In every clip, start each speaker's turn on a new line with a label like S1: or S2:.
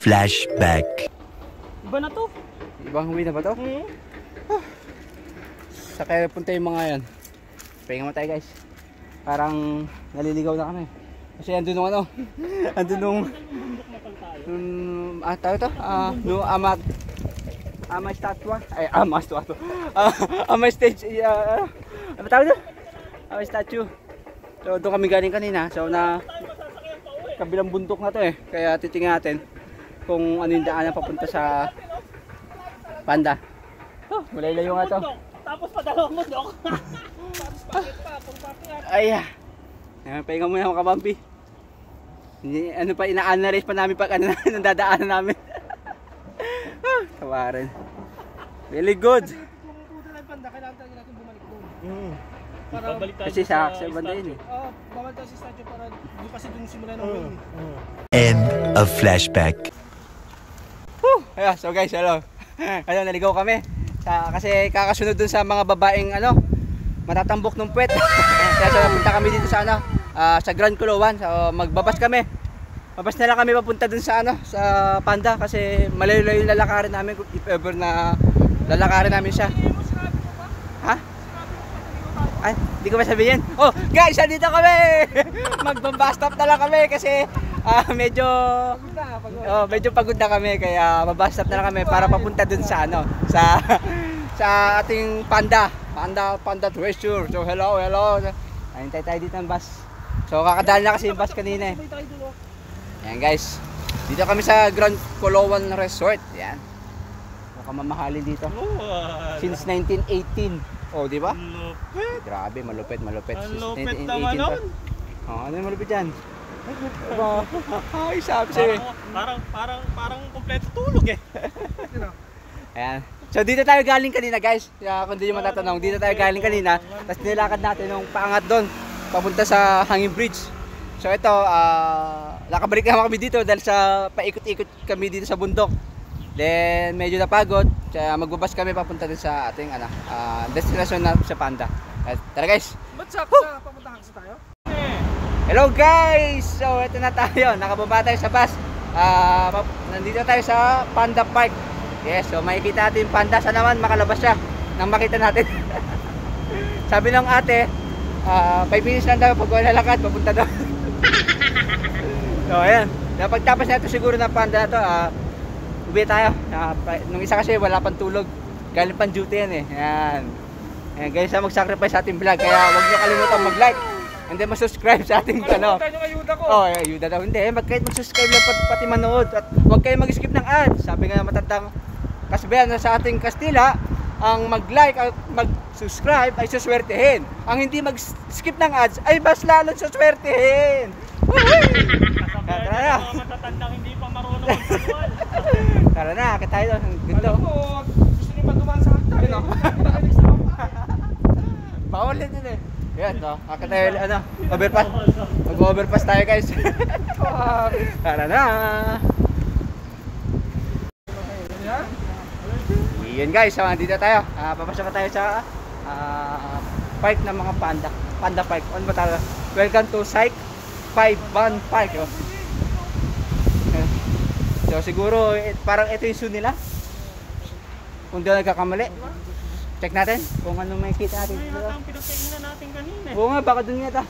S1: flashback.
S2: Iba na to.
S3: Ibang way na ba to? Sa kaya punta yung mga yan. Pahinga mo tayo guys. Parang naliligaw na kami. Kasi andun nung ano. Andun nung tawag ito? No, Ama statua. Ay, Ama statua. Ama stage. Ano tawag ito? Ama statue. So doon kami galing kanina. So na kabilang bundok na to eh. Kaya titingnan natin kung ano yung daanan papunta sa Panda. Oh, malayo nga to.
S2: Tapos padalawang bundok.
S3: Ay, pahinga muna mga kabampi. Ano pa, ina-analyze pa namin pag ano na dadaanan namin. Tawarin. Really good.
S2: Kailangan tayo natin bumalik doon.
S3: Kasi sa banda yun eh.
S2: Bawal tayo sa statue para doon kasi doon simula ng way.
S1: End of flashback.
S3: Ayan, so guys, hello. Ano, naligaw kami. Kasi kakasunod dun sa mga babaeng ano, matatambok ng puwet. Kaya so napunta kami dito sa ano, sa Grand Coloan. So magbabas kami. Babas na lang kami papunta dun sa ano, sa Panda kasi malayo-layo yung lalakarin namin if ever na lalakarin namin siya. Ha? Ay, hindi ko masabihin. Oh, guys, dito kami. Magbabas stop na lang kami kasi medyo pagod na kami kaya babas stop na lang kami para papunta dun sa ano, sa ating Panda treasure. So hello. Hintay tayo dito ng bus. So kakadaan na kasi yung bus kanina eh. Ayan guys. Dito kami sa Grand Coloan Resort. Ayan. Mukhang mamahalin dito. Since 1918. Oh, di ba?
S2: Malupit.
S3: Grabe, malupit.
S2: Since 1918 pa.
S3: Oh, ano yung malupit dyan? Ay, sabi sa'yo eh.
S2: Parang kompleto tulog eh.
S3: Ayan. So dito tayo galing kanina guys. Kung hindi nyo matatanong, dito tayo galing kanina. Tapos nilakad natin nung paangat doon papunta sa Hanging Bridge. So ito, nakabalik na kami dito dahil sa paikot-ikot kami dito sa bundok. Then medyo napagod. Kaya magbabas kami papunta din sa ating destination na sa Panda. Tara guys.
S2: Ba't sa papuntahan sa tayo?
S3: Hello guys! So ito na tayo. Nakababa tayo sa bus. Nandito tayo sa Panda Park. Yes, so makikita natin yung panda. Sana naman makalabas siya nang makita natin. Sabi ng ate, 5 minutes lang daw pag wala lakad, papunta doon. So ayan, pagtapos na ito siguro na panda na ito, uwi tayo. Nung isa kasi wala pang tulog, galing pang duty yan eh. Ayan. Ayan guys, mag-sacrifice sa ating vlog. Kaya huwag nyo kalimutan mag-like and then mag-subscribe sa ating ano.
S2: Ayuda ko.
S3: Oh, ayuda daw. Hindi, kahit mag-subscribe lang pati manood. At huwag kayo mag-skip ng ads. Sabi nga matandang kasabihan na sa ating Kastila, ang mag-like at mag-subscribe ay suswertehin. Ang hindi mag-skip ng ads ay mas lalong suswertehin.
S2: Tara na. Mga matatandang hindi pa marunong mag-manual.
S3: Tara na, akit tayo. Ganito.
S2: Gusto niyo maduman sa akin. Ano?
S3: Bawal din eh. Yan, no? Akit tayo, ano, overpass. Mag-overpass tayo guys. Tara na. Yan guys, so dito tayo. Papasok na tayo sa park ng mga panda. Panda Park. Ano ba tayo? Welcome to Psych 5 Van Park. Oh. So siguro parang ito yung zoo nila. Kung di nagkakamali. Check natin kung ano makikita natin.
S2: Ay, natang pinagkainan natin kanina.
S3: Oo nga, baka dun yata.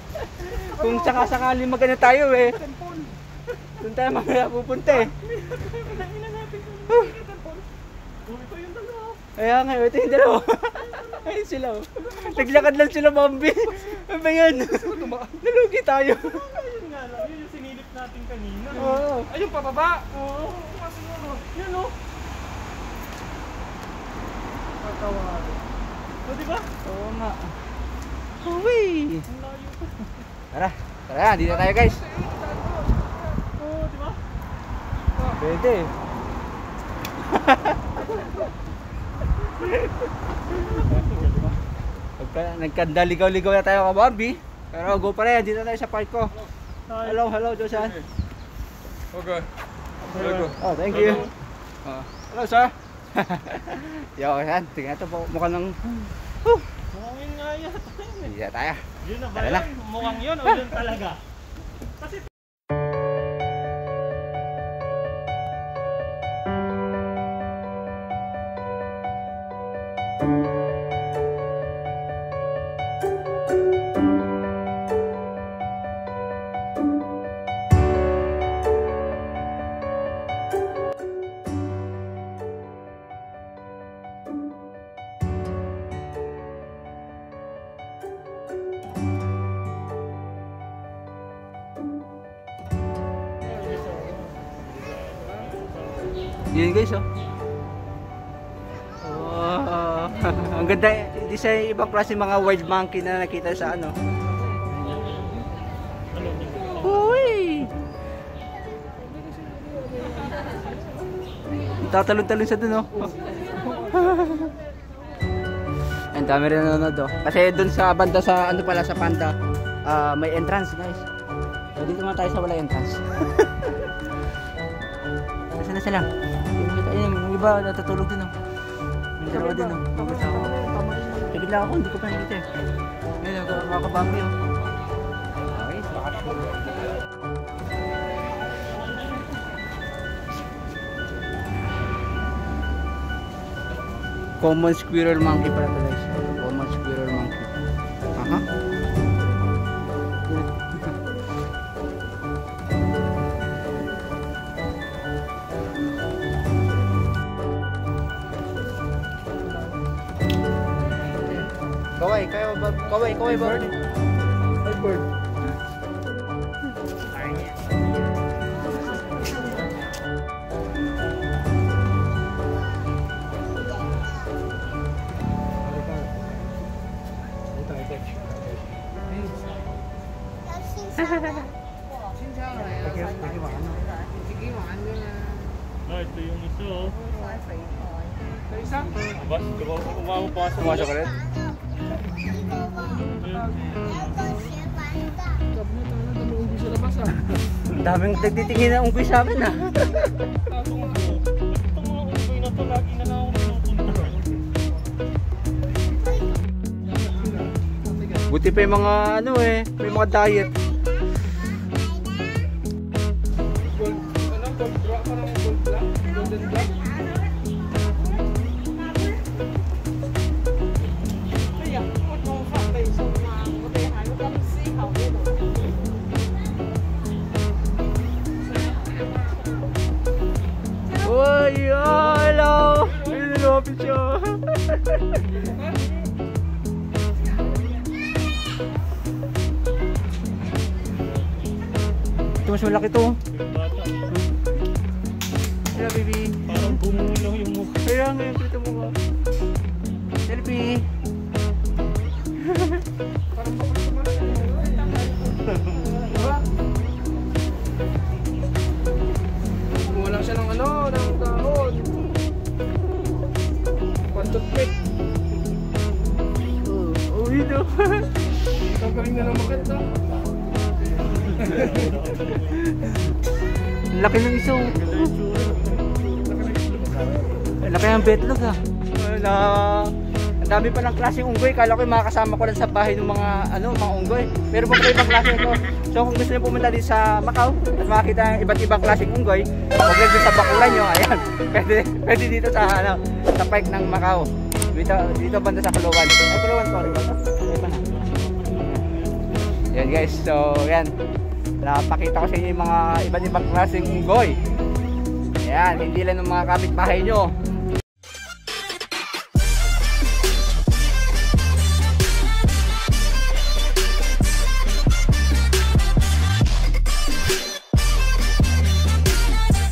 S3: Kung sakasakali magana tayo eh. Doon tayo mamaya pupunta eh. Kaya nga, ito yung dalawa. Ayun sila oh. Naglakad lang sila, Bambi. Ano ba yan? Nalugi tayo.
S2: Ayun nga lang, yun yung sinilip natin kanina.
S3: Oo.
S2: Ayun, pababa. Oo. Yan o. Pagkawari. O, diba?
S3: Oo nga. Uwi.
S2: Ang layo pa.
S3: Tara, dito tayo guys.
S2: Oo, diba?
S3: Pwede. Nagkandaligaw-ligaw na tayo ka Bambi. Pero go pa rin, dito tayo sa park ko. Hello, Josan.
S2: Okay.
S3: Oh, thank you. Hello, sir. Yo, yan. Tingnan ito po. Mukhang ng...
S2: Mukhang yun nga yata.
S3: Hindi na tayo.
S2: Yun na ba
S3: Tara na.
S2: yun? Mukhang yun o yun talaga? Kasi
S3: Ayun guys, oh. Oh, ang ganda. Hindi sa ibang klase mga wild monkey na nakita sa ano. Uy! Tatalon-talon sa dun, oh. Ang dami rin nanonood, oh. Kasi dun sa banda sa ano pala sa Panda, may entrance, guys. So, dito naman tayo sa wala entrance. Nasaan na sila? Yung iba natutulog din, oh. Yung dalawa din, oh. Tigil lang ako, hindi ko pa nakita, eh. Ngayon, mga kabangri, oh. Okay, bakasyon. Common squirrel monkey pala ito, guys. Common squirrel monkey. Aha. Kaway ba? Bird. Ay, bird.
S2: Ito yung isa, oh. Bas, umapasok.
S3: Pumasok ka rin? Ang daming nagtitingin na unggoy sa amin, ah.
S2: Itong mga unggoy na to, lagi na ako pinupunta.
S3: Buti pa yung mga ano eh, may mga diet. Uy, hello! Nililapit siya. Ito mas malaki to.
S2: Bata.
S3: Hello, baby.
S2: Parang bumulong yung mukha.
S3: Kaya ngayon dito mo ba? Selfie.
S4: Wala siya ng ano, ng dahon. Pantutpik.
S3: Oh, ito.
S4: Ang galing na namakit, no?
S3: Laki ng iso. Laki ng betlog, ha. Ang dami pa ng klaseng unggoy. Kala ko yung makakasama ko lang sa bahay ng mga mga unggoy. Pero pa ibang klase ito. So kung gusto niyo pumunta din sa Macau at makakita ng iba't ibang klaseng unggoy, huwag lang dito sa bakuran nyo. Ayan. Pwede dito sa sa park ng Macau. Dito banda sa Kulawan. Ay, Kulawan, sorry. Iba na. Yan guys. So yan. Napakita ko sa inyo yung mga iba't ibang klaseng unggoy. Ayan. Hindi lang ng mga kapitbahay nyo.